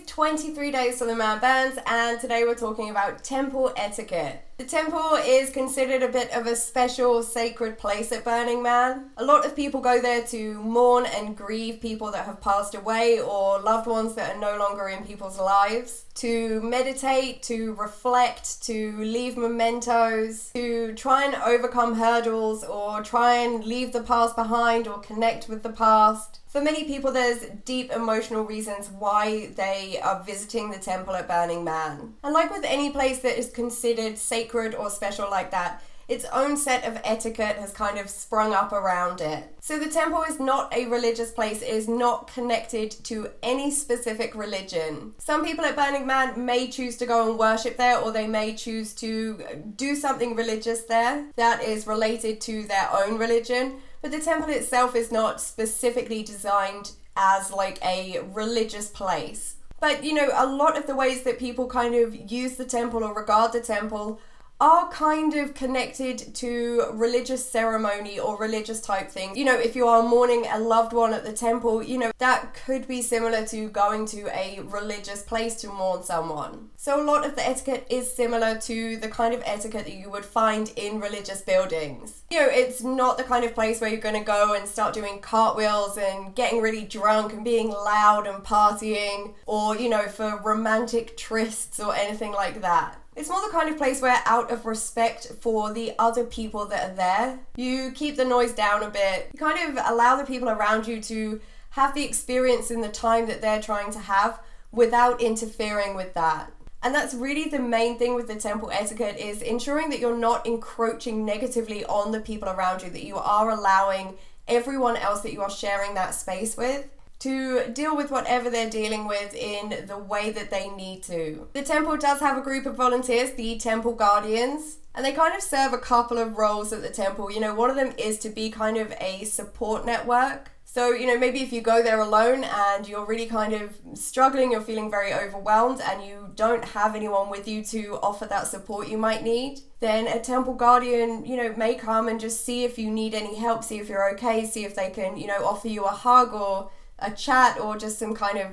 23 days till the man burns, and today we're talking about temple etiquette. The temple is considered a bit of a special sacred place at Burning Man. A lot of people go there to mourn and grieve people that have passed away or loved ones that are no longer in people's lives, to meditate, to reflect, to leave mementos, to try and overcome hurdles or try and leave the past behind or connect with the past. For many people, there's deep emotional reasons why they are visiting the temple at Burning Man. And like with any place that is considered sacred or special like that, its own set of etiquette has kind of sprung up around it. So the temple is not a religious place, it is not connected to any specific religion. Some people at Burning Man may choose to go and worship there, or they may choose to do something religious there that is related to their own religion. But the temple itself is not specifically designed as like a religious place. But you know, a lot of the ways that people kind of use the temple or regard the temple are kind of connected to religious ceremony or religious type things. You know, if you are mourning a loved one at the temple, you know, that could be similar to going to a religious place to mourn someone. So a lot of the etiquette is similar to the kind of etiquette that you would find in religious buildings. You know, it's not the kind of place where you're going to go and start doing cartwheels and getting really drunk and being loud and partying, or, you know, for romantic trysts or anything like that. It's more the kind of place where, out of respect for the other people that are there, you keep the noise down a bit. You kind of allow the people around you to have the experience in the time that they're trying to have without interfering with that. And that's really the main thing with the temple etiquette, is ensuring that you're not encroaching negatively on the people around you, that you are allowing everyone else that you are sharing that space with to deal with whatever they're dealing with in the way that they need to. The temple does have a group of volunteers, the temple guardians, and they kind of serve a couple of roles at the temple. You know, one of them is to be kind of a support network. So, you know, maybe if you go there alone and you're really kind of struggling, you're feeling very overwhelmed and you don't have anyone with you to offer that support you might need, then a temple guardian, you know, may come and just see if you need any help, see if you're okay, see if they can, you know, offer you a hug or a chat or just some kind of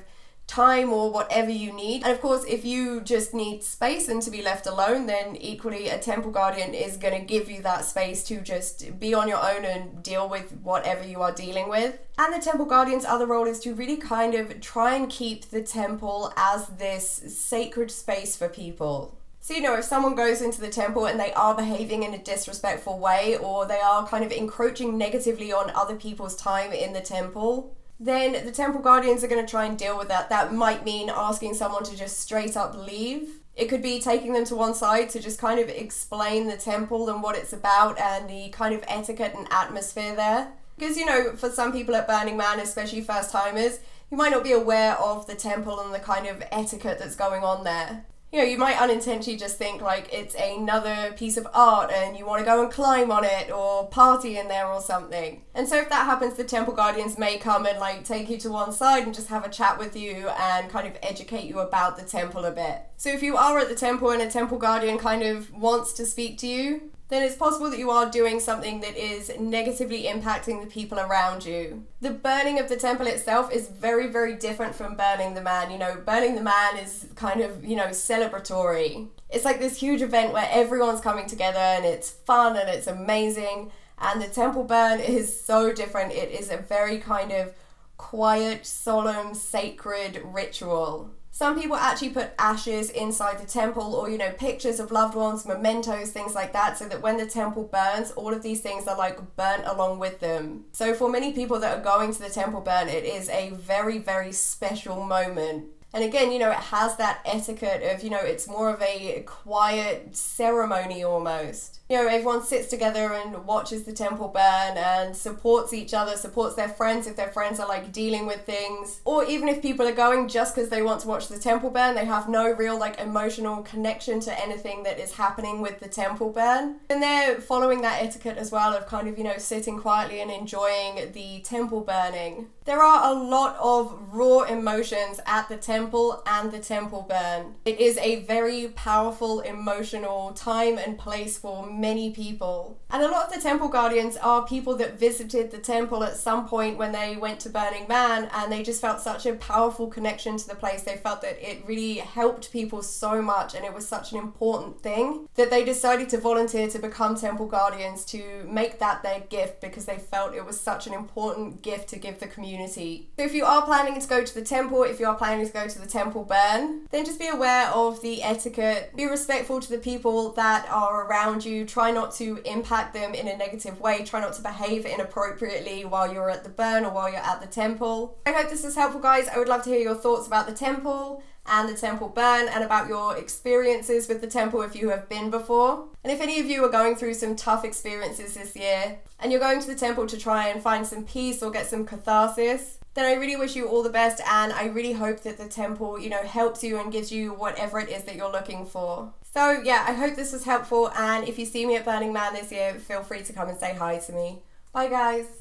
time or whatever you need. And of course, if you just need space and to be left alone, then equally a temple guardian is going to give you that space to just be on your own and deal with whatever you are dealing with. And the temple guardian's other role is to really kind of try and keep the temple as this sacred space for people. So, you know, if someone goes into the temple and they are behaving in a disrespectful way, or they are kind of encroaching negatively on other people's time in the temple, then the temple guardians are going to try and deal with that. That might mean asking someone to just straight up leave. It could be taking them to one side to just kind of explain the temple and what it's about and the kind of etiquette and atmosphere there. Because, you know, for some people at Burning Man, especially first timers, you might not be aware of the temple and the kind of etiquette that's going on there. You know, you might unintentionally just think like it's another piece of art and you want to go and climb on it or party in there or something. And so if that happens, the temple guardians may come and like take you to one side and just have a chat with you and kind of educate you about the temple a bit. So if you are at the temple and a temple guardian kind of wants to speak to you, then it's possible that you are doing something that is negatively impacting the people around you. The burning of the temple itself is very, very different from burning the man. You know, burning the man is kind of, you know, celebratory. It's like this huge event where everyone's coming together and it's fun and it's amazing. And the temple burn is so different. It is a very kind of quiet, solemn, sacred ritual. Some people actually put ashes inside the temple, or, you know, pictures of loved ones, mementos, things like that, so that when the temple burns, all of these things are like burnt along with them. So for many people that are going to the temple burn, it is a very, very special moment. And again, you know, it has that etiquette of, you know, it's more of a quiet ceremony almost. You know, everyone sits together and watches the temple burn and supports each other, supports their friends if their friends are like dealing with things. Or even if people are going just because they want to watch the temple burn, they have no real like emotional connection to anything that is happening with the temple burn. And they're following that etiquette as well of kind of, you know, sitting quietly and enjoying the temple burning. There are a lot of raw emotions at the temple temple and the temple burn. It is a very powerful, emotional time and place for many people. And a lot of the temple guardians are people that visited the temple at some point when they went to Burning Man, and they just felt such a powerful connection to the place. They felt that it really helped people so much, and it was such an important thing that they decided to volunteer to become temple guardians, to make that their gift, because they felt it was such an important gift to give the community. So if you are planning to go to the temple, if you are planning to go to the temple burn, then just be aware of the etiquette. Be respectful to the people that are around you. Try not to impact them in a negative way. Try not to behave inappropriately while you're at the burn or while you're at the temple. I hope this is helpful, guys. I would love to hear your thoughts about the temple and the temple burn, and about your experiences with the temple if you have been before. And if any of you are going through some tough experiences this year and you're going to the temple to try and find some peace or get some catharsis, then I really wish you all the best, and I really hope that the temple, helps you and gives you whatever it is that you're looking for. So yeah, I hope this was helpful, and if you see me at Burning Man this year, feel free to come and say hi to me. Bye guys.